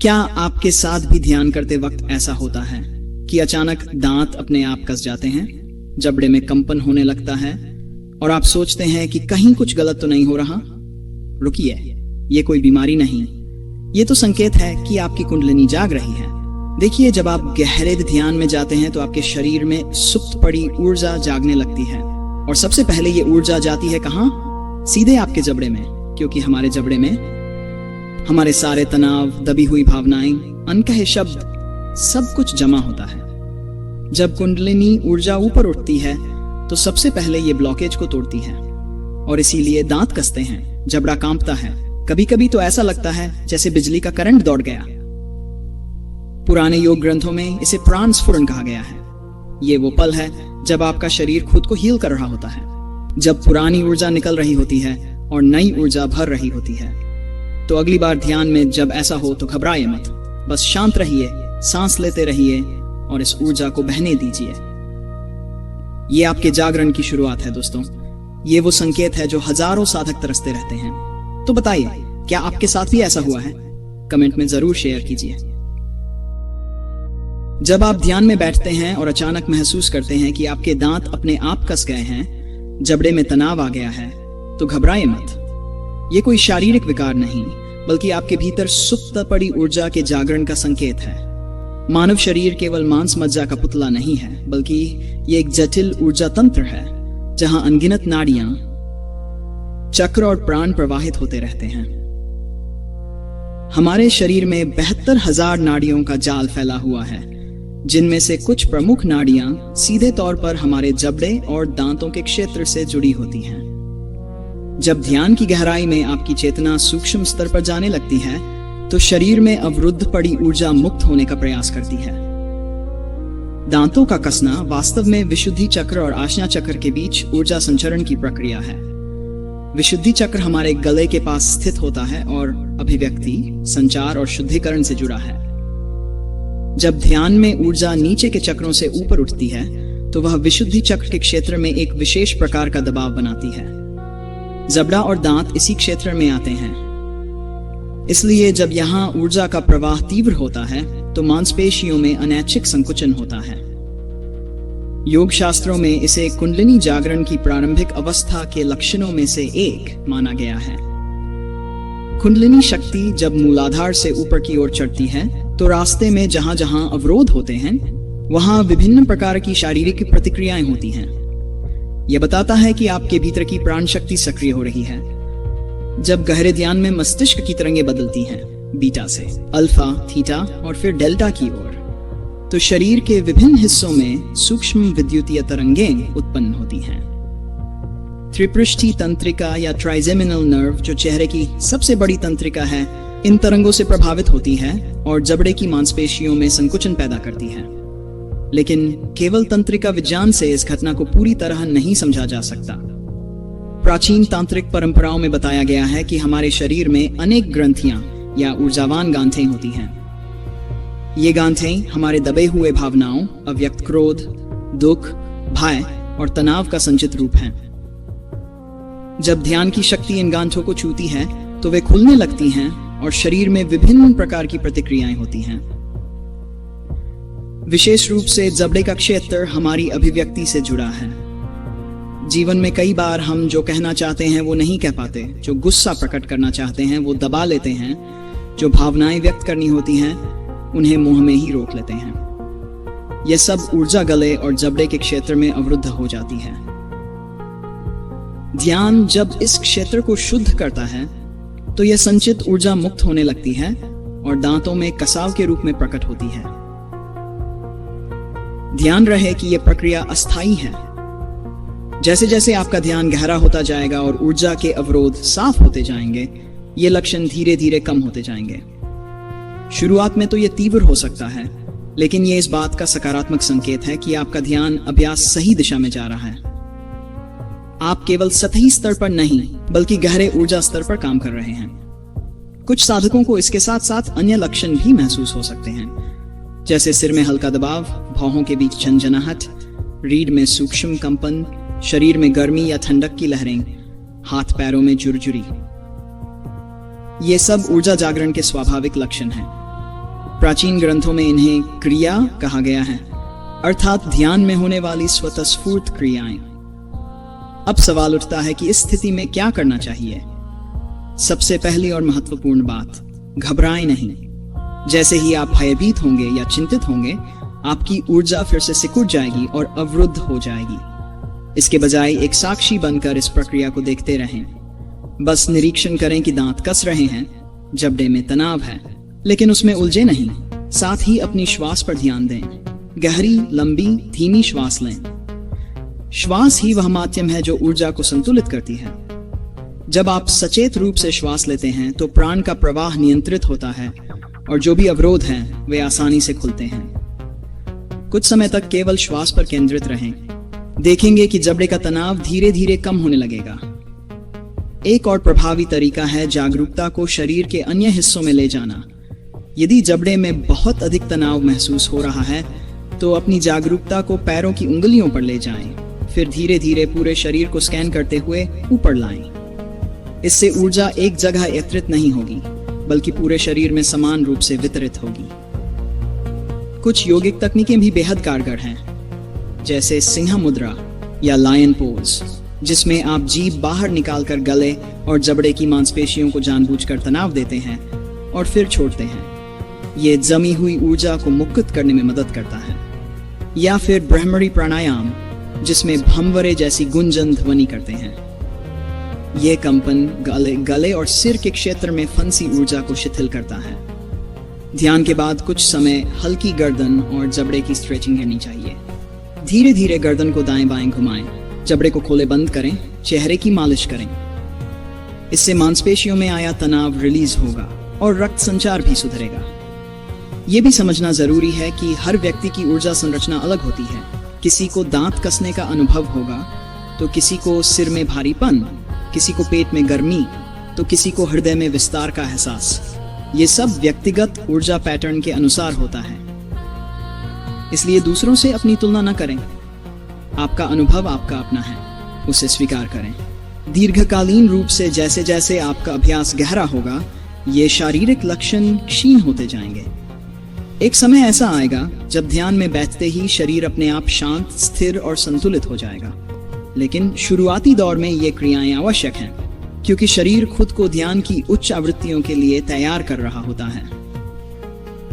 क्या आपके साथ भी ध्यान करते वक्त ऐसा होता है कि अचानक दांत अपने आप कस जाते हैं, जबड़े में कंपन होने लगता है और आप सोचते हैं कि कहीं कुछ गलत तो नहीं हो रहा? रुकिए, ये कोई बीमारी नहीं, ये तो संकेत है कि आपकी कुंडलिनी जाग रही है। देखिए, जब आप गहरे ध्यान में जाते हैं तो आपके शरीर में सुप्त पड़ी ऊर्जा जागने लगती है और सबसे पहले ये ऊर्जा जाती है कहाँ? सीधे आपके जबड़े में, क्योंकि हमारे जबड़े में हमारे सारे तनाव, दबी हुई भावनाएं, अनकहे शब्द, सब कुछ जमा होता है। जब कुंडलिनी ऊर्जा ऊपर उठती है तो सबसे पहले ये ब्लॉकेज को तोड़ती है और इसीलिए दांत कसते हैं, जबड़ा कांपता है, कभी कभी तो ऐसा लगता है जैसे बिजली का करंट दौड़ गया। पुराने योग ग्रंथों में इसे प्राण स्फुरण कहा गया है। ये वो पल है जब आपका शरीर खुद को हील कर रहा होता है, जब पुरानी ऊर्जा निकल रही होती है और नई ऊर्जा भर रही होती है। तो अगली बार ध्यान में जब ऐसा हो तो घबराइए मत, बस शांत रहिए, सांस लेते रहिए और इस ऊर्जा को बहने दीजिए। ये आपके जागरण की शुरुआत है दोस्तों। ये वो संकेत है जो हजारों साधक तरसते रहते हैं। तो बताइए, क्या आपके साथ भी ऐसा हुआ है? कमेंट में जरूर शेयर कीजिए। जब आप ध्यान में बैठते हैं और अचानक महसूस करते हैं कि आपके दांत अपने आप कस गए हैं, जबड़े में तनाव आ गया है, तो घबराइए मत। ये कोई शारीरिक विकार नहीं, बल्कि आपके भीतर सुप्त पड़ी ऊर्जा के जागरण का संकेत है। मानव शरीर केवल मांस मज्जा का पुतला नहीं है, बल्कि ये एक जटिल ऊर्जा तंत्र है जहां अनगिनत नाड़ियां, चक्र और प्राण प्रवाहित होते रहते हैं। हमारे शरीर में 72,000 नाड़ियों का जाल फैला हुआ है, जिनमें से कुछ प्रमुख नाड़ियां सीधे तौर पर हमारे जबड़े और दांतों के क्षेत्र से जुड़ी होती हैं। जब ध्यान की गहराई में आपकी चेतना सूक्ष्म स्तर पर जाने लगती है तो शरीर में अवरुद्ध पड़ी ऊर्जा मुक्त होने का प्रयास करती है। दांतों का कसना वास्तव में विशुद्धि चक्र और आज्ञा चक्र के बीच ऊर्जा संचरण की प्रक्रिया है। विशुद्धि चक्र हमारे गले के पास स्थित होता है और अभिव्यक्ति, संचार और शुद्धिकरण से जुड़ा है। जब ध्यान में ऊर्जा नीचे के चक्रों से ऊपर उठती है तो वह विशुद्धि चक्र के क्षेत्र में एक विशेष प्रकार का दबाव बनाती है। जबड़ा और दांत इसी क्षेत्र में आते हैं। इसलिए जब यहाँ ऊर्जा का प्रवाह तीव्र होता है तो मांसपेशियों में अनैच्छिक संकुचन होता है। योग शास्त्रों में इसे कुंडलिनी जागरण की प्रारंभिक अवस्था के लक्षणों में से एक माना गया है। कुंडलिनी शक्ति जब मूलाधार से ऊपर की ओर चढ़ती है तो रास्ते में जहां जहां अवरोध होते हैं वहां विभिन्न प्रकार की शारीरिक प्रतिक्रियाएं होती हैं। यह बताता है कि आपके भीतर की प्राण शक्ति सक्रिय हो रही है। जब गहरे ध्यान में मस्तिष्क की तरंगें बदलती हैं, बीटा से अल्फा, थीटा और फिर डेल्टा की ओर, तो शरीर के विभिन्न हिस्सों में सूक्ष्म विद्युतीय तरंगें उत्पन्न होती हैं। त्रिपृष्ठी तंत्रिका या ट्राइजेमिनल नर्व, जो चेहरे की सबसे बड़ी तंत्रिका है, इन तरंगों से प्रभावित होती है और जबड़े की मांसपेशियों में संकुचन पैदा करती है। लेकिन केवल तंत्रिका विज्ञान से इस घटना को पूरी तरह नहीं समझा जा सकता। प्राचीन तांत्रिक परंपराओं में बताया गया है कि हमारे शरीर में अनेक ग्रंथियां या ऊर्जावान गांठें होती हैं। ये गांठें हमारे दबे हुए भावनाओं, अव्यक्त क्रोध, दुख, भय और तनाव का संचित रूप हैं। जब ध्यान की शक्ति इन गांठों को छूती है तो वे खुलने लगती हैं और शरीर में विभिन्न प्रकार की प्रतिक्रियाएं होती हैं। विशेष रूप से जबड़े का क्षेत्र हमारी अभिव्यक्ति से जुड़ा है। जीवन में कई बार हम जो कहना चाहते हैं वो नहीं कह पाते, जो गुस्सा प्रकट करना चाहते हैं वो दबा लेते हैं, जो भावनाएं व्यक्त करनी होती हैं उन्हें मुंह में ही रोक लेते हैं। यह सब ऊर्जा गले और जबड़े के क्षेत्र में अवरुद्ध हो जाती है। ध्यान जब इस क्षेत्र को शुद्ध करता है तो यह संचित ऊर्जा मुक्त होने लगती है और दांतों में कसाव के रूप में प्रकट होती है। ध्यान रहे कि यह प्रक्रिया अस्थायी है। जैसे जैसे आपका ध्यान गहरा होता जाएगा और ऊर्जा के अवरोध साफ होते जाएंगे, ये लक्षण धीरे धीरे कम होते जाएंगे। शुरुआत में तो यह तीव्र हो सकता है, लेकिन यह इस बात का सकारात्मक संकेत है कि आपका ध्यान अभ्यास सही दिशा में जा रहा है। आप केवल सतही स्तर पर नहीं, बल्कि गहरे ऊर्जा स्तर पर काम कर रहे हैं। कुछ साधकों को इसके साथ साथ अन्य लक्षण भी महसूस हो सकते हैं, जैसे सिर में हल्का दबाव, भौहों के बीच झनझनाहट, रीढ़ में सूक्ष्म कंपन, शरीर में गर्मी या ठंडक की लहरें, हाथ पैरों में झुरझुरी। ये सब ऊर्जा जागरण के स्वाभाविक लक्षण हैं। प्राचीन ग्रंथों में इन्हें क्रिया कहा गया है, अर्थात ध्यान में होने वाली स्वतःस्फूर्त क्रियाएं। अब सवाल उठता है कि इस स्थिति में क्या करना चाहिए। सबसे पहली और महत्वपूर्ण बात, घबराएं नहीं। जैसे ही आप भयभीत होंगे या चिंतित होंगे, आपकी ऊर्जा फिर से सिकुड़ जाएगी और अवरुद्ध हो जाएगी। इसके बजाय एक साक्षी बनकर इस प्रक्रिया को देखते रहें। बस निरीक्षण करें कि दांत कस रहे हैं, जबड़े में तनाव है, लेकिन उसमें उलझे नहीं। साथ ही अपनी श्वास पर ध्यान दें। गहरी, लंबी, धीमी श्वास लें। श्वास ही वह माध्यम है जो ऊर्जा को संतुलित करती है। जब आप सचेत रूप से श्वास लेते हैं तो प्राण का प्रवाह नियंत्रित होता है और जो भी अवरोध हैं वे आसानी से खुलते हैं। कुछ समय तक केवल श्वास पर केंद्रित रहें। देखेंगे कि जबड़े का तनाव धीरे धीरे कम होने लगेगा। एक और प्रभावी तरीका है जागरूकता को शरीर के अन्य हिस्सों में ले जाना। यदि जबड़े में बहुत अधिक तनाव महसूस हो रहा है तो अपनी जागरूकता को पैरों की उंगलियों पर ले जाएं, फिर धीरे धीरे पूरे शरीर को स्कैन करते हुए ऊपर लाएं। इससे ऊर्जा एक जगह एकत्रित नहीं होगी, बल्कि पूरे शरीर में समान रूप से वितरित होगी। कुछ योगिक तकनीकें भी बेहद कारगर हैं, जैसे सिंह मुद्रा या लायन पोज, जिसमें आप जीभ बाहर निकालकर गले और जबड़े की मांसपेशियों को जानबूझकर तनाव देते हैं और फिर छोड़ते हैं। ये जमी हुई ऊर्जा को मुक्त करने में मदद करता है। या फिर ब्रह्मरी प्राणायाम, जिसमें भंवरे जैसी गुंजन ध्वनि करते हैं। यह कंपन गले और सिर के क्षेत्र में फंसी ऊर्जा को शिथिल करता है। ध्यान के बाद कुछ समय हल्की गर्दन और जबड़े की स्ट्रेचिंग करनी चाहिए। धीरे धीरे गर्दन को दाएं बाएं घुमाएं, जबड़े को खोले बंद करें, चेहरे की मालिश करें। इससे मांसपेशियों में आया तनाव रिलीज होगा और रक्त संचार भी सुधरेगा। यह भी समझना जरूरी है कि हर व्यक्ति की ऊर्जा संरचना अलग होती है। किसी को दांत कसने का अनुभव होगा तो किसी को सिर में भारीपन, किसी को पेट में गर्मी, तो किसी को हृदय में विस्तार का एहसास। ये सब व्यक्तिगत ऊर्जा पैटर्न के अनुसार होता है। इसलिए दूसरों से अपनी तुलना न करें। आपका अनुभव आपका अपना है, उसे स्वीकार करें। दीर्घकालीन रूप से जैसे जैसे आपका अभ्यास गहरा होगा, ये शारीरिक लक्षण क्षीण होते जाएंगे। एक समय ऐसा आएगा जब ध्यान में बैठते ही शरीर अपने आप शांत, स्थिर और संतुलित हो जाएगा। लेकिन शुरुआती दौर में ये क्रियाएं आवश्यक हैं, क्योंकि शरीर खुद को ध्यान की उच्च आवृत्तियों के लिए तैयार कर रहा होता है।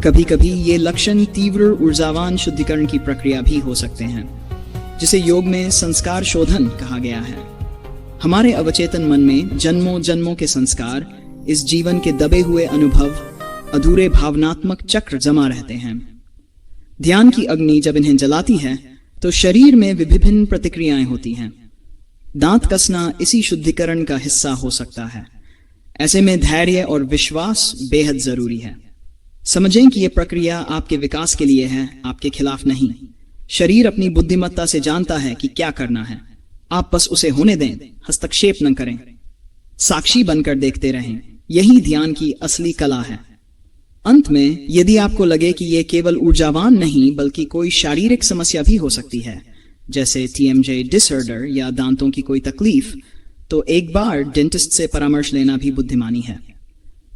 कभी कभी ये लक्षण तीव्र ऊर्जावान शुद्धिकरण की प्रक्रिया भी हो सकते हैं, जिसे योग में संस्कार शोधन कहा गया है। हमारे अवचेतन मन में जन्मों जन्मों के संस्कार, इस जीवन के दबे हुए अनुभव, अधूरे भावनात्मक चक्र जमा रहते हैं। ध्यान की अग्नि जब इन्हें जलाती है तो शरीर में विभिन्न प्रतिक्रियाएं होती हैं। दांत कसना इसी शुद्धिकरण का हिस्सा हो सकता है। ऐसे में धैर्य और विश्वास बेहद जरूरी है। समझें कि यह प्रक्रिया आपके विकास के लिए है, आपके खिलाफ नहीं। शरीर अपनी बुद्धिमत्ता से जानता है कि क्या करना है। आप बस उसे होने दें, हस्तक्षेप न करें, साक्षी बनकर देखते रहें। यही ध्यान की असली कला है। अंत में, यदि आपको लगे कि यह केवल ऊर्जावान नहीं बल्कि कोई शारीरिक समस्या भी हो सकती है, जैसे TMJ डिसऑर्डर या दांतों की कोई तकलीफ, तो एक बार डेंटिस्ट से परामर्श लेना भी बुद्धिमानी है।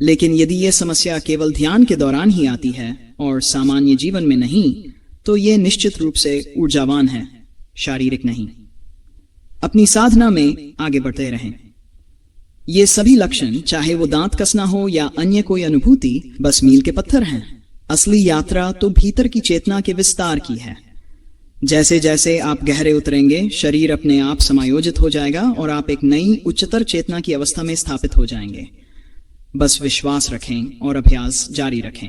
लेकिन यदि यह समस्या केवल ध्यान के दौरान ही आती है और सामान्य जीवन में नहीं, तो यह निश्चित रूप से ऊर्जावान है, शारीरिक नहीं। अपनी साधना में आगे बढ़ते रहें। ये सभी लक्षण, चाहे वो दांत कसना हो या अन्य कोई अनुभूति, बस मील के पत्थर हैं। असली यात्रा तो भीतर की चेतना के विस्तार की है। जैसे जैसे आप गहरे उतरेंगे, शरीर अपने आप समायोजित हो जाएगा और आप एक नई उच्चतर चेतना की अवस्था में स्थापित हो जाएंगे। बस विश्वास रखें और अभ्यास जारी रखें।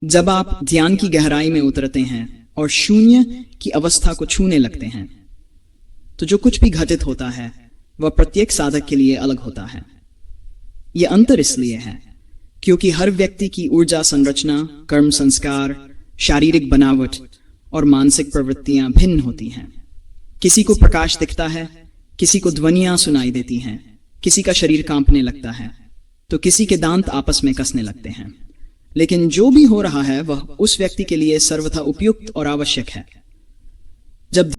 जब आप ध्यान की गहराई में उतरते हैं और शून्य की अवस्था को छूने लगते हैं, तो जो कुछ भी घटित होता है वह प्रत्येक साधक के लिए अलग होता है। यह अंतर इसलिए है क्योंकि हर व्यक्ति की ऊर्जा संरचना, कर्म संस्कार, शारीरिक बनावट और मानसिक प्रवृत्तियां भिन्न होती हैं। किसी को प्रकाश दिखता है, किसी को ध्वनियां सुनाई देती हैं, किसी का शरीर कांपने लगता है, तो किसी के दांत आपस में कसने लगते हैं। लेकिन जो भी हो रहा है वह उस व्यक्ति के लिए सर्वथा उपयुक्त और आवश्यक है। जब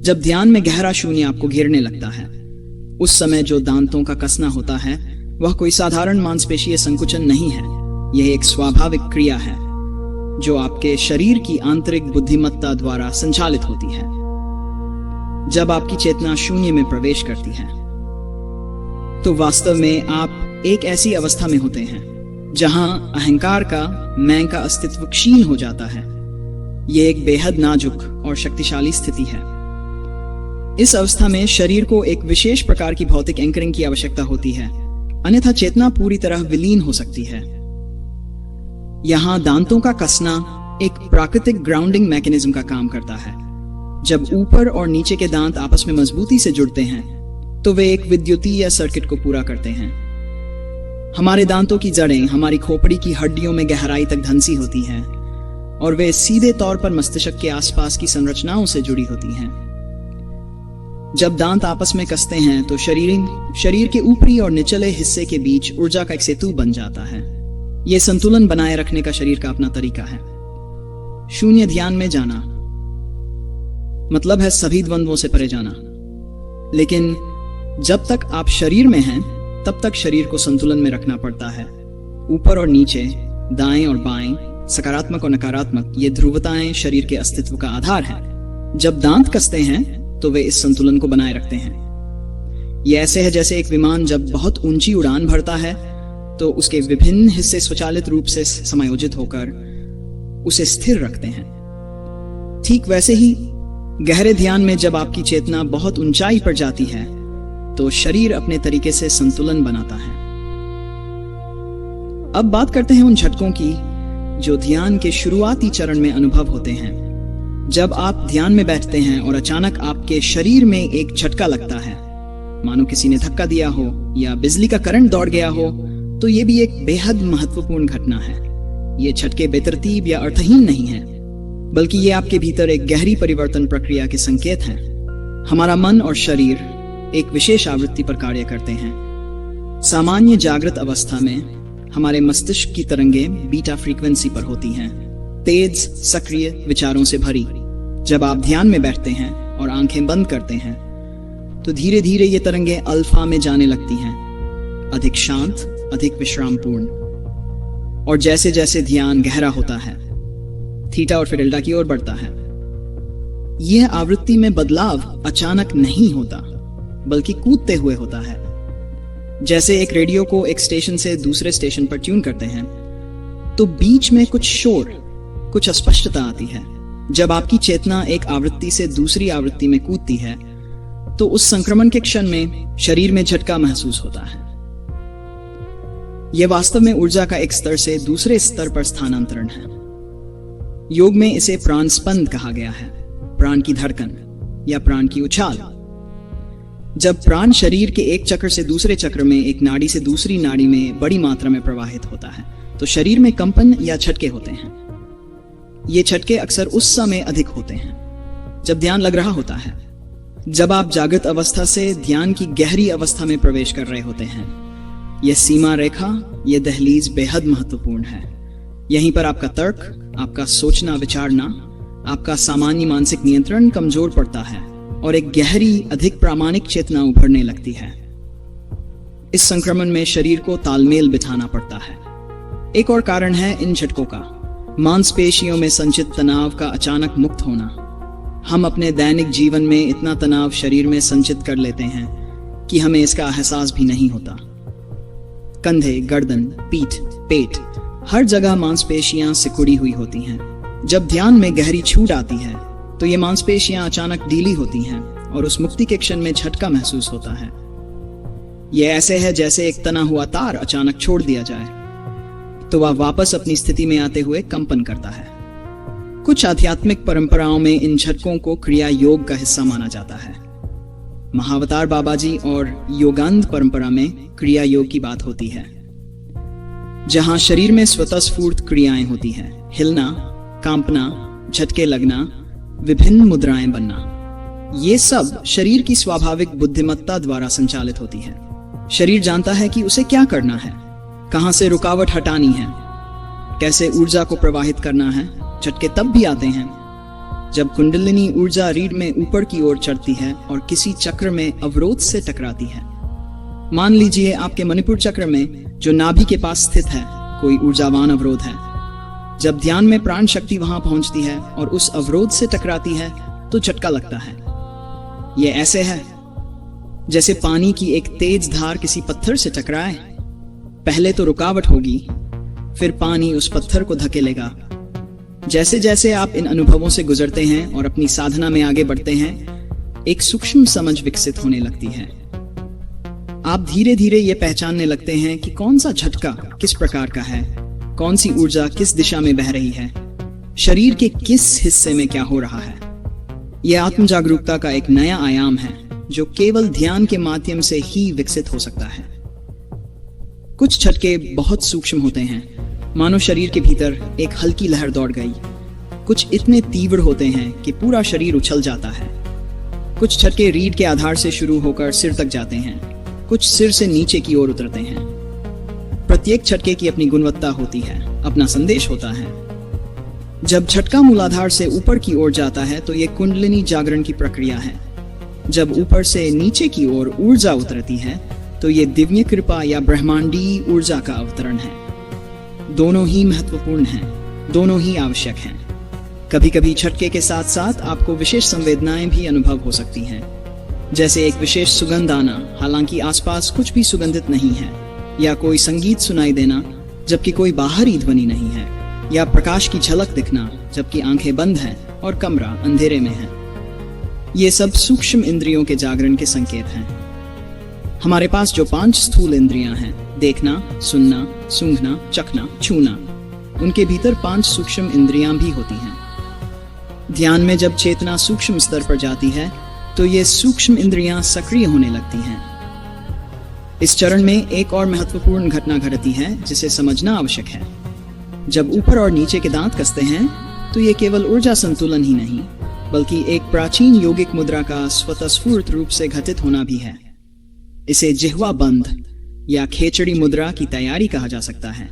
जब ध्यान में गहरा शून्य आपको घेरने लगता है, उस समय जो दांतों का कसना होता है वह कोई साधारण मांसपेशीय संकुचन नहीं है। यह एक स्वाभाविक क्रिया है जो आपके शरीर की आंतरिक बुद्धिमत्ता द्वारा संचालित होती है। जब आपकी चेतना शून्य में प्रवेश करती है तो वास्तव में आप एक ऐसी अवस्था में होते हैं जहां अहंकार का, मैं का अस्तित्व क्षीण हो जाता है। यह एक बेहद नाजुक और शक्तिशाली स्थिति है। इस अवस्था में शरीर को एक विशेष प्रकार की भौतिक एंकरिंग की आवश्यकता होती है, अन्यथा चेतना पूरी तरह विलीन हो सकती है। यहां दांतों का कसना एक प्राकृतिक ग्राउंडिंग मैकेनिज्म का काम करता है। जब ऊपर और नीचे के दांत आपस में मजबूती से जुड़ते हैं तो वे एक विद्युतीय सर्किट को पूरा करते हैं। हमारे दांतों की जड़ें हमारी खोपड़ी की हड्डियों में गहराई तक धंसी होती हैं और वे सीधे तौर पर मस्तिष्क के आसपास की संरचनाओं से जुड़ी होती हैं। जब दांत आपस में कसते हैं तो शरीर के ऊपरी और निचले हिस्से के बीच ऊर्जा का एक सेतु बन जाता है। यह संतुलन बनाए रखने का शरीर का अपना तरीका है। शून्य ध्यान में जाना मतलब है सभी द्वंद्वों से परे जाना। लेकिन जब तक आप शरीर में हैं तब तक शरीर को संतुलन में रखना पड़ता है। ऊपर और नीचे, दाएं और बाएं, सकारात्मक और नकारात्मक, ये ध्रुवताएं शरीर के अस्तित्व का आधार है। जब दांत कसते हैं तो वे इस संतुलन को बनाए रखते हैं। ये ऐसे है जैसे एक विमान जब बहुत ऊंची उड़ान भरता है तो उसके विभिन्न हिस्से स्वचालित रूप से समायोजित होकर उसे स्थिर रखते हैं। ठीक वैसे ही गहरे ध्यान में जब आपकी चेतना बहुत ऊंचाई पर जाती है तो शरीर अपने तरीके से संतुलन बनाता है। अब बात करते हैं उन झटकों की जो ध्यान के शुरुआती चरण में अनुभव होते हैं। जब आप ध्यान में बैठते हैं और अचानक आपके शरीर में एक झटका लगता है, मानो किसी ने धक्का दिया हो या बिजली का करंट दौड़ गया हो, तो यह भी एक बेहद महत्वपूर्ण घटना है। ये झटके बेतरतीब या अर्थहीन नहीं है, बल्कि ये आपके भीतर एक गहरी परिवर्तन प्रक्रिया के संकेत हैं। हमारा मन और शरीर एक विशेष आवृत्ति पर कार्य करते हैं। सामान्य जागृत अवस्था में हमारे मस्तिष्क की तरंगें बीटा फ्रीक्वेंसी पर होती हैं, तेज, सक्रिय विचारों से भरी। जब आप ध्यान में बैठते हैं और आंखें बंद करते हैं तो धीरे धीरे ये तरंगें अल्फा में जाने लगती हैं, अधिक शांत, अधिक विश्रामपूर्ण। और जैसे जैसे ध्यान गहरा होता है, थीटा और फिर डेल्टा की ओर बढ़ता है। यह आवृत्ति में बदलाव अचानक नहीं होता, बल्कि कूदते हुए होता है। जैसे एक रेडियो को एक स्टेशन से दूसरे स्टेशन पर ट्यून करते हैं तो बीच में कुछ शोर, कुछ अस्पष्टता आती है। जब आपकी चेतना एक आवृत्ति से दूसरी आवृत्ति में कूदती है तो उस संक्रमण के क्षण में शरीर में झटका महसूस होता है। यह वास्तव में ऊर्जा का एक स्तर से दूसरे स्तर पर स्थानांतरण है। योग में इसे प्राण स्पंद कहा गया है, प्राण की धड़कन या प्राण की उछाल। जब प्राण शरीर के एक चक्र से दूसरे चक्र में, एक नाड़ी से दूसरी नाड़ी में बड़ी मात्रा में प्रवाहित होता है तो शरीर में कंपन या झटके होते हैं। ये झटके अक्सर उस समय अधिक होते हैं जब ध्यान लग रहा होता है। जब आप जागृत अवस्था से ध्यान की गहरी अवस्था में प्रवेश कर रहे होते हैं, यह सीमा रेखा, यह दहलीज बेहद महत्वपूर्ण है। यहीं पर आपका तर्क, आपका सोचना विचारना, आपका सामान्य मानसिक नियंत्रण कमजोर पड़ता है और एक गहरी, अधिक प्रामाणिक चेतना उभरने लगती है। इस संक्रमण में शरीर को तालमेल बिठाना पड़ता है। एक और कारण है इन झटकों का, मांसपेशियों में संचित तनाव का अचानक मुक्त होना। हम अपने दैनिक जीवन में इतना तनाव शरीर में संचित कर लेते हैं कि हमें इसका एहसास भी नहीं होता। कंधे, गर्दन, पीठ, पेट, हर जगह मांसपेशियां सिकुड़ी हुई होती हैं। जब ध्यान में गहरी छूट आती है तो ये मांसपेशियां अचानक ढीली होती हैं और उस मुक्ति के क्षण में झटका महसूस होता है। यह ऐसे है जैसे एक तना हुआ तार अचानक छोड़ दिया जाए तो वह वापस अपनी स्थिति में आते हुए कंपन करता है। कुछ आध्यात्मिक परंपराओं में इन झटकों को क्रिया योग का हिस्सा माना जाता है। महावतार बाबाजी और योगांध परंपरा में क्रिया योग की बात होती है, जहां शरीर में स्वतःस्फूर्त क्रियाएं होती हैं, हिलना, कांपना, झटके लगना, विभिन्न मुद्राएं बनना। ये सब शरीर की स्वाभाविक बुद्धिमत्ता द्वारा संचालित होती है। शरीर जानता है कि उसे क्या करना है, कहां से रुकावट हटानी है, कैसे ऊर्जा को प्रवाहित करना है। झटके तब भी आते हैं जब कुंडलिनी ऊर्जा रीढ़ में ऊपर की ओर चढ़ती है और किसी चक्र में अवरोध से टकराती है। मान लीजिए आपके मणिपुर चक्र में जो नाभि के पास स्थित है कोई ऊर्जावान अवरोध है। जब ध्यान में प्राण शक्ति वहां पहुंचती है और उस अवरोध से टकराती है तो झटका लगता है। यह ऐसे है जैसे पानी की एक तेज धार किसी पत्थर से टकराए। पहले तो रुकावट होगी, फिर पानी उस पत्थर को धकेलेगा। जैसे जैसे आप इन अनुभवों से गुजरते हैं और अपनी साधना में आगे बढ़ते हैं, एक सूक्ष्म समझ विकसित होने लगती है। आप धीरे धीरे ये पहचानने लगते हैं कि कौन सा झटका किस प्रकार का है, कौन सी ऊर्जा किस दिशा में बह रही है, शरीर के किस हिस्से में क्या हो रहा है। यह आत्म जागरूकता का एक नया आयाम है जो केवल ध्यान के माध्यम से ही विकसित हो सकता है। कुछ झटके बहुत सूक्ष्म होते हैं, मानो शरीर के भीतर एक हल्की लहर दौड़ गई। कुछ इतने तीव्र होते हैं कि पूरा शरीर उछल जाता है। कुछ झटके रीढ़ के आधार से शुरू होकर सिर तक जाते हैं, कुछ सिर से नीचे की ओर उतरते हैं। प्रत्येक झटके की अपनी गुणवत्ता होती है, अपना संदेश होता है। जब झटका मूलाधार से ऊपर की ओर जाता है तो यह कुंडलिनी जागरण की प्रक्रिया है। जब ऊपर से नीचे की ओर ऊर्जा उतरती है तो यह दिव्य कृपा या ब्रह्मांडीय ऊर्जा का अवतरण है। दोनों ही महत्वपूर्ण हैं, दोनों ही आवश्यक हैं। कभी कभी झटके के साथ साथ आपको विशेष संवेदनाएं भी अनुभव हो सकती हैं, जैसे एक विशेष सुगंध आना हालांकि आसपास कुछ भी सुगंधित नहीं है, या कोई संगीत सुनाई देना जबकि कोई बाहरी ध्वनि नहीं है, या प्रकाश की झलक दिखना जबकि आंखें बंद हैं और कमरा अंधेरे में है। ये सब सूक्ष्म इंद्रियों के जागरण के संकेत हैं। हमारे पास जो 5 स्थूल इंद्रियां हैं, देखना, सुनना, सूंघना, चखना, छूना, उनके भीतर 5 सूक्ष्म इंद्रियां भी होती हैं। ध्यान में जब चेतना सूक्ष्म स्तर पर जाती है तो ये सूक्ष्म इंद्रियां सक्रिय होने लगती हैं। इस चरण में एक और महत्वपूर्ण घटना घटती है जिसे समझना आवश्यक है। जब ऊपर और नीचे के दांत कसते हैं तो ये केवल ऊर्जा संतुलन ही नहीं बल्कि एक प्राचीन योगिक मुद्रा का स्वतःस्फूर्त रूप से घटित होना भी है। इसे जिह्वा बंद या खेचड़ी मुद्रा की तैयारी कहा जा सकता है।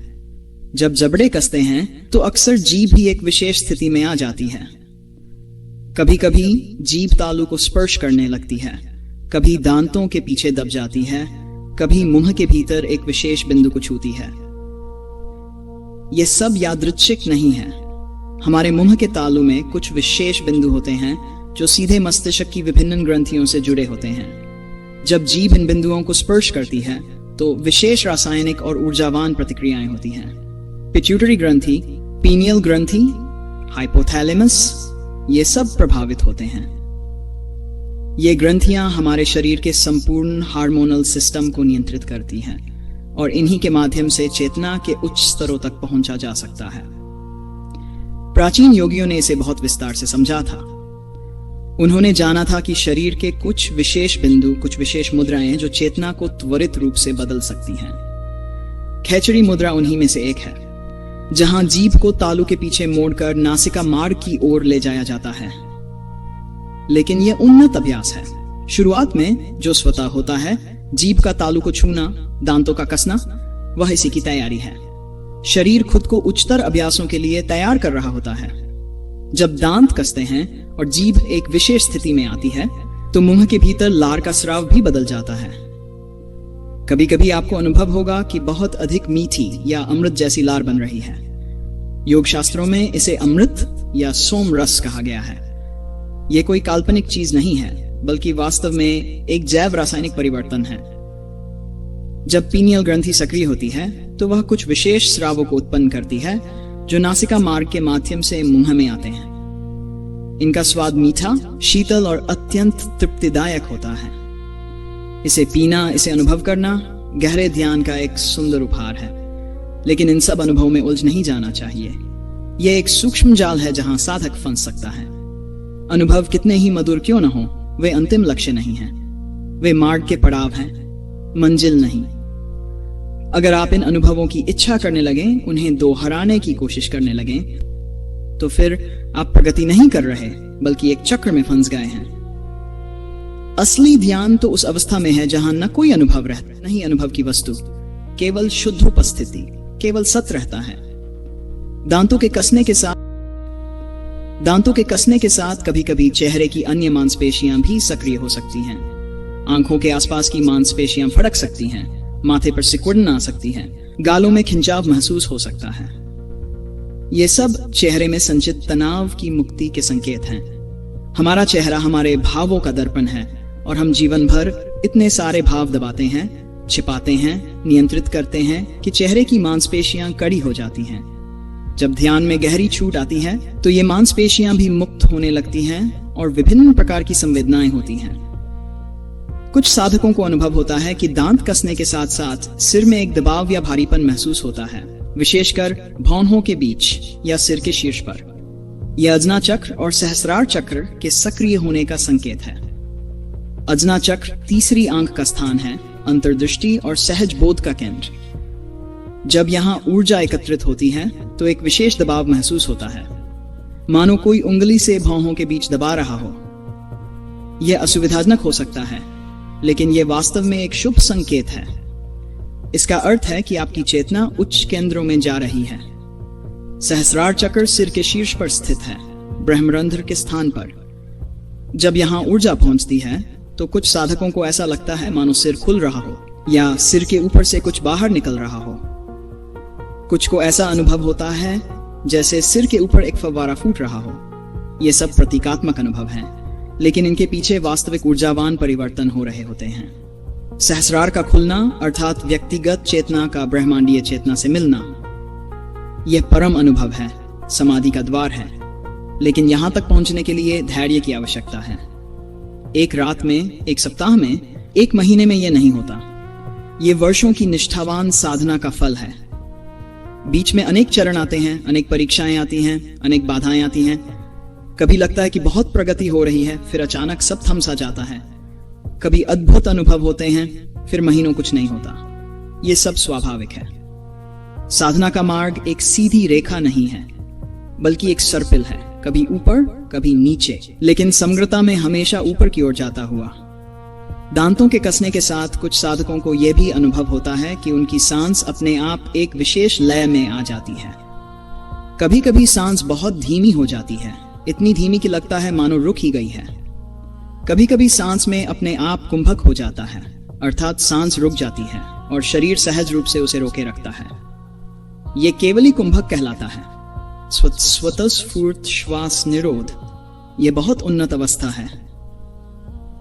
जब जबड़े कसते हैं तो अक्सर जीभ भी एक विशेष स्थिति में आ जाती है। कभी कभी जीभ तालू को स्पर्श करने लगती है, कभी दांतों के पीछे दब जाती है, कभी मुंह के भीतर एक विशेष बिंदु को छूती है। यह सब यादृच्छिक नहीं है। हमारे मुंह के तालू में कुछ विशेष बिंदु होते हैं जो सीधे मस्तिष्क की विभिन्न ग्रंथियों से जुड़े होते हैं। जब जीभ इन बिंदुओं को स्पर्श करती है तो विशेष रासायनिक और ऊर्जावान प्रतिक्रियाएं होती हैं। पिट्यूटरी ग्रंथि, पीनियल ग्रंथि, हाइपोथैलेमस, ये सब प्रभावित होते हैं। ये ग्रंथियां हमारे शरीर के संपूर्ण हार्मोनल सिस्टम को नियंत्रित करती हैं और इन्हीं के माध्यम से चेतना के उच्च स्तरों तक पहुंचा जा सकता है। प्राचीन योगियों ने इसे बहुत विस्तार से समझा था। उन्होंने जाना था कि शरीर के कुछ विशेष बिंदु, कुछ विशेष मुद्राएं जो चेतना को त्वरित रूप से बदल सकती हैं। खेचड़ी मुद्रा उन्हीं में से एक है, जहां जीभ को तालू के पीछे मोड़कर नासिका मार्ग की ओर ले जाया जाता है। लेकिन यह उन्नत अभ्यास है। शुरुआत में जो स्वतः होता है, जीभ का तालू को छूना, दांतों का कसना, वह इसी की तैयारी है। शरीर खुद को उच्चतर अभ्यासों के लिए तैयार कर रहा होता है। जब दांत कसते हैं और जीभ एक विशेष स्थिति में आती है तो मुंह के भीतर लार का स्राव भी बदल जाता है। कभी कभी आपको अनुभव होगा कि बहुत अधिक मीठी या अमृत जैसी लार बन रही है। योग शास्त्रों में इसे अमृत या सोम रस कहा गया है। यह कोई काल्पनिक चीज नहीं है बल्कि वास्तव में एक जैव रासायनिक परिवर्तन है। जब पीनियल ग्रंथि सक्रिय होती है तो वह कुछ विशेष स्रावों को उत्पन्न करती है जो नासिका मार्ग के माध्यम से मुंह में आते हैं। इनका स्वाद मीठा, शीतल और अत्यंत तृप्तिदायक होता है। इसे पीना, इसे अनुभव करना गहरे ध्यान का एक सुंदर उपहार है। लेकिन इन सब अनुभव में उलझ नहीं जाना चाहिए। यह एक सूक्ष्म जाल है जहां साधक फंस सकता है। अनुभव कितने ही मधुर क्यों न हो, वे अंतिम लक्ष्य नहीं हैं। वे मार्ग के पड़ाव हैं, मंजिल नहीं। अगर आप इन अनुभवों की इच्छा करने लगें, उन्हें दोहराने की कोशिश करने लगें, तो फिर आप प्रगति नहीं कर रहे बल्कि एक चक्र में फंस गए हैं। असली ध्यान तो उस अवस्था में है जहां न कोई अनुभव रहता, नहीं अनुभव की वस्तु, केवल शुद्ध उपस्थिति, केवल सत रहता है। दांतों के कसने के साथ दांतों के कसने के साथ कभी कभी चेहरे की अन्य मांसपेशियां भी सक्रिय हो सकती हैं। आंखों के आसपास की मांसपेशियां फड़क सकती हैं, माथे पर सिकुड़न आ सकती है, गालों में खिंचाव महसूस हो सकता है। ये सब चेहरे में संचित तनाव की मुक्ति के संकेत हैं। हमारा चेहरा हमारे भावों का दर्पण है और हम जीवन भर इतने सारे भाव दबाते हैं, छिपाते हैं, नियंत्रित करते हैं कि चेहरे की मांसपेशियां कड़ी हो जाती हैं। जब ध्यान में गहरी छूट आती है तो ये मांसपेशियां भी मुक्त होने लगती हैं और विभिन्न प्रकार की संवेदनाएं होती हैं। कुछ साधकों को अनुभव होता है कि दांत कसने के साथ साथ सिर में एक दबाव या भारीपन महसूस होता है, विशेषकर भौहों के बीच या सिर के शीर्ष पर। यह अजना चक्र और सहस्रार चक्र के सक्रिय होने का संकेत है। अजना चक्र तीसरी आंख का स्थान है, अंतर्दृष्टि और सहज बोध का केंद्र। जब यहाँ ऊर्जा एकत्रित होती है तो एक विशेष दबाव महसूस होता है, मानो कोई उंगली से भौहों के बीच दबा रहा हो। यह असुविधाजनक हो सकता है, लेकिन यह वास्तव में एक शुभ संकेत है। इसका अर्थ है कि आपकी चेतना उच्च केंद्रों में जा रही है। सहस्रार चक्र सिर के शीर्ष पर स्थित है, ब्रह्मरंध्र के स्थान पर। जब यहाँ ऊर्जा पहुंचती है तो कुछ साधकों को ऐसा लगता है मानो सिर खुल रहा हो या सिर के ऊपर से कुछ बाहर निकल रहा हो। कुछ को ऐसा अनुभव होता है जैसे सिर के ऊपर एक फव्वारा फूट रहा हो। ये सब प्रतीकात्मक अनुभव हैं, लेकिन इनके पीछे वास्तविक ऊर्जावान परिवर्तन हो रहे होते हैं। सहस्रार का खुलना अर्थात व्यक्तिगत चेतना का ब्रह्मांडीय चेतना से मिलना, यह परम अनुभव है, समाधि का द्वार है। लेकिन यहां तक पहुंचने के लिए धैर्य की आवश्यकता है। एक रात में, एक सप्ताह में, एक महीने में यह नहीं होता। यह वर्षों की निष्ठावान साधना का फल है। बीच में अनेक चरण आते हैं, अनेक परीक्षाएं आती हैं, अनेक बाधाएं आती हैं। कभी लगता है कि बहुत प्रगति हो रही है, फिर अचानक सब थम सा जाता है। कभी अद्भुत अनुभव होते हैं, फिर महीनों कुछ नहीं होता। यह सब स्वाभाविक है। साधना का मार्ग एक सीधी रेखा नहीं है, बल्कि एक सर्पिल है, कभी ऊपर कभी नीचे, लेकिन समग्रता में हमेशा ऊपर की ओर जाता हुआ। दांतों के कसने के साथ कुछ साधकों को यह भी अनुभव होता है कि उनकी सांस अपने आप एक विशेष लय में आ जाती है। कभी कभी सांस बहुत धीमी हो जाती है, इतनी धीमी कि लगता है मानो रुक ही गई है। कभी कभी सांस में अपने आप कुंभक हो जाता है, अर्थात सांस रुक जाती है और शरीर सहज रूप से उसे रोके रखता है। यह केवली कुंभक कहलाता है। स्वतःस्फूर्त श्वास निरोध, यह बहुत उन्नत अवस्था है।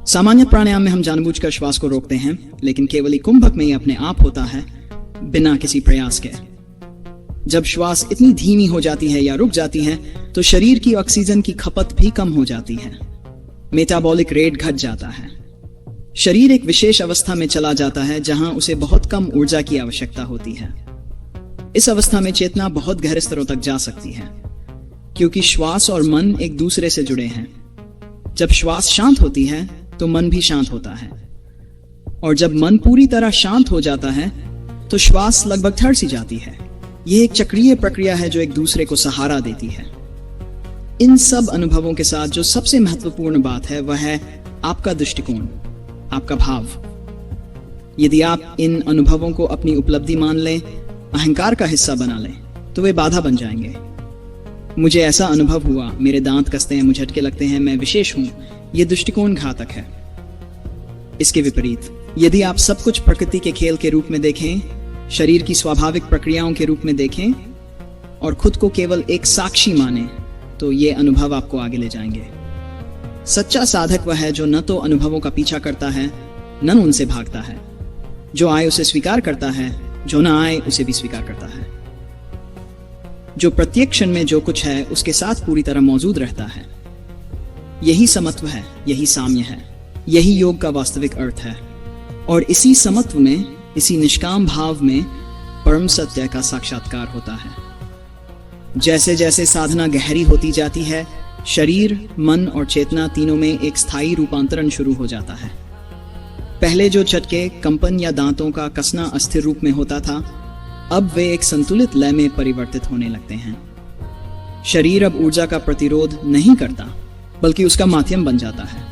सामान्य प्राणायाम में हम जानबूझकर श्वास को रोकते हैं, लेकिन केवली कुंभक में यह अपने आप होता है, बिना किसी प्रयास के। जब श्वास इतनी धीमी हो जाती है या रुक जाती है तो शरीर की ऑक्सीजन की खपत भी कम हो जाती है, मेटाबॉलिक रेट घट जाता है। शरीर एक विशेष अवस्था में चला जाता है जहां उसे बहुत कम ऊर्जा की आवश्यकता होती है। इस अवस्था में चेतना बहुत गहरे स्तरों तक जा सकती है, क्योंकि श्वास और मन एक दूसरे से जुड़े हैं। जब श्वास शांत होती है तो मन भी शांत होता है, और जब मन पूरी तरह शांत हो जाता है तो श्वास लगभग ठहर सी जाती है। यह एक चक्रीय प्रक्रिया है जो एक दूसरे को सहारा देती है। इन सब अनुभवों के साथ जो सबसे महत्वपूर्ण बात है वह है आपका दृष्टिकोण, आपका भाव। यदि आप इन अनुभवों को अपनी उपलब्धि मान लें, अहंकार का हिस्सा बना लें, तो वे बाधा बन जाएंगे। मुझे ऐसा अनुभव हुआ, मेरे दांत कसते हैं, मुझे झटके लगते हैं, मैं विशेष हूं, यह दृष्टिकोण घातक है। इसके विपरीत, यदि आप सब कुछ प्रकृति के खेल के रूप में देखें, शरीर की स्वाभाविक प्रक्रियाओं के रूप में देखें और खुद को केवल एक साक्षी माने, तो ये अनुभव आपको आगे ले जाएंगे। सच्चा साधक वह है जो न तो अनुभवों का पीछा करता है, न उनसे भागता है। जो आए उसे स्वीकार करता है, जो न आए उसे भी स्वीकार करता है। जो प्रत्येक क्षण में जो कुछ है उसके साथ पूरी तरह मौजूद रहता है। यही समत्व है, यही साम्य है, यही योग का वास्तविक अर्थ है। और इसी समत्व में, इसी निष्काम भाव में परम सत्य का साक्षात्कार होता है। जैसे जैसे साधना गहरी होती जाती है, शरीर, मन और चेतना तीनों में एक स्थायी रूपांतरण शुरू हो जाता है। पहले जो झटके, कंपन या दांतों का कसना अस्थिर रूप में होता था, अब वे एक संतुलित लय में परिवर्तित होने लगते हैं। शरीर अब ऊर्जा का प्रतिरोध नहीं करता, बल्कि उसका माध्यम बन जाता है।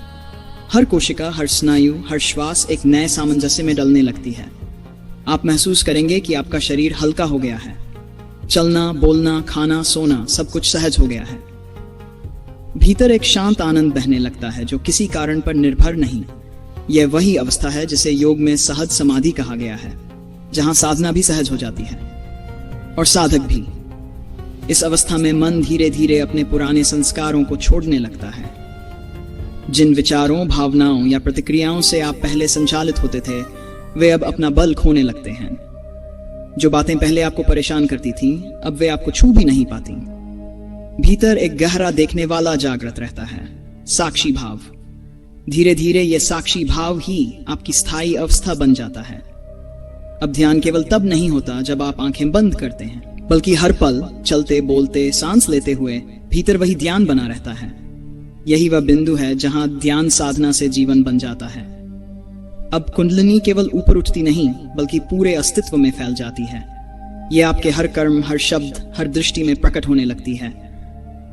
हर कोशिका, हर स्नायु, हर श्वास एक नए सामंजस्य में डलने लगती है। आप महसूस करेंगे कि आपका शरीर हल्का हो गया है। चलना, बोलना, खाना, सोना सब कुछ सहज हो गया है। भीतर एक शांत आनंद बहने लगता है जो किसी कारण पर निर्भर नहीं। यह वही अवस्था है जिसे योग में सहज समाधि कहा गया है, जहां साधना भी सहज हो जाती है और साधक भी। इस अवस्था में मन धीरे धीरे अपने पुराने संस्कारों को छोड़ने लगता है। जिन विचारों, भावनाओं या प्रतिक्रियाओं से आप पहले संचालित होते थे, वे अब अपना बल खोने लगते हैं। जो बातें पहले आपको परेशान करती थीं, अब वे आपको छू भी नहीं पाती। भीतर एक गहरा देखने वाला जागृत रहता है, साक्षी भाव। धीरे धीरे यह साक्षी भाव ही आपकी स्थायी अवस्था बन जाता है। अब ध्यान केवल तब नहीं होता जब आप आंखें बंद करते हैं, बल्कि हर पल चलते बोलते सांस लेते हुए भीतर वही ध्यान बना रहता है। यही वह बिंदु है जहां ध्यान साधना से जीवन बन जाता है। अब कुंडलिनी केवल ऊपर उठती नहीं, बल्कि पूरे अस्तित्व में फैल जाती है। यह आपके हर कर्म, हर शब्द, हर दृष्टि में प्रकट होने लगती है।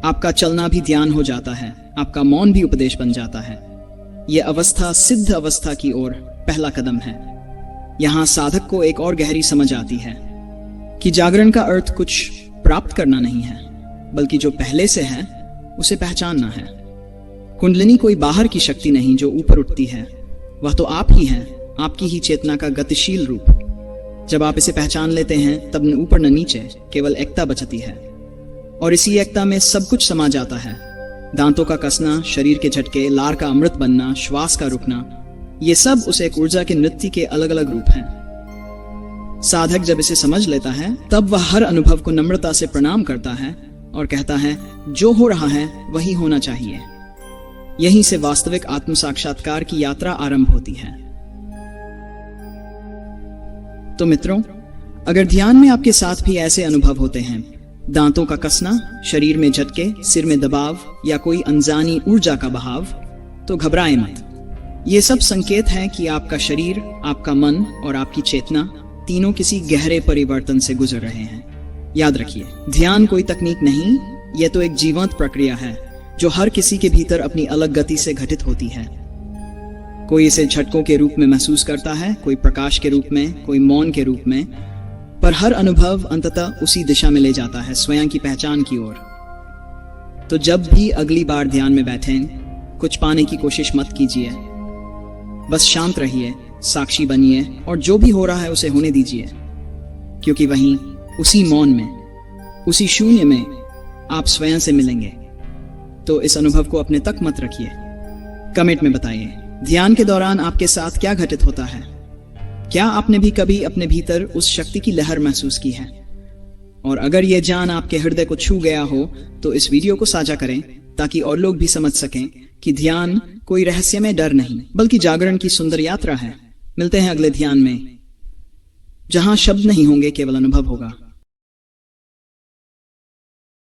आपका चलना भी ध्यान हो जाता है, आपका मौन भी उपदेश बन जाता है। यह अवस्था सिद्ध अवस्था की ओर पहला कदम है। यहां साधक को एक और गहरी समझ आती है कि जागरण का अर्थ कुछ प्राप्त करना नहीं है, बल्कि जो पहले से है उसे पहचानना है। कुंडलिनी कोई बाहर की शक्ति नहीं जो ऊपर उठती है, वह तो आप ही हैं, आपकी ही चेतना का गतिशील रूप। जब आप इसे पहचान लेते हैं, तब न ऊपर न नीचे, केवल एकता बचती है। और इसी एकता में सब कुछ समा जाता है। दांतों का कसना, शरीर के झटके, लार का अमृत बनना, श्वास का रुकना, ये सब उस एक ऊर्जा के नृत्य के अलग अलग रूप हैं। साधक जब इसे समझ लेता है, तब वह हर अनुभव को नम्रता से प्रणाम करता है और कहता है, जो हो रहा है वही होना चाहिए। यहीं से वास्तविक आत्म साक्षात्कार की यात्रा आरंभ होती है। तो मित्रों, अगर ध्यान में आपके साथ भी ऐसे अनुभव होते हैं, दांतों का कसना, शरीर में झटके, सिर में दबाव या कोई अनजानी ऊर्जा का बहाव, तो घबराएं मत। ये सब संकेत हैं कि आपका शरीर, आपका मन और आपकी चेतना तीनों किसी गहरे परिवर्तन से गुजर रहे हैं। याद रखिए, ध्यान कोई तकनीक नहीं, यह तो एक जीवंत प्रक्रिया है जो हर किसी के भीतर अपनी अलग गति से घटित होती है। कोई इसे झटकों के रूप में महसूस करता है, कोई प्रकाश के रूप में, कोई मौन के रूप में, पर हर अनुभव अंततः उसी दिशा में ले जाता है, स्वयं की पहचान की ओर। तो जब भी अगली बार ध्यान में बैठें, कुछ पाने की कोशिश मत कीजिए। बस शांत रहिए, साक्षी बनिए और जो भी हो रहा है उसे होने दीजिए, क्योंकि वहीं उसी मौन में, उसी शून्य में आप स्वयं से मिलेंगे। तो इस अनुभव को अपने तक मत रखिए। कमेंट में बताइए, ध्यान के दौरान आपके साथ क्या घटित होता है? क्या आपने भी कभी अपने भीतर उस शक्ति की लहर महसूस की है? और अगर यह जान आपके हृदय को छू गया हो, तो इस वीडियो को साझा करें ताकि और लोग भी समझ सकें कि ध्यान कोई रहस्यमय डर नहीं, बल्कि जागरण की सुंदर यात्रा है। मिलते हैं अगले ध्यान में, जहां शब्द नहीं होंगे, केवल अनुभव होगा।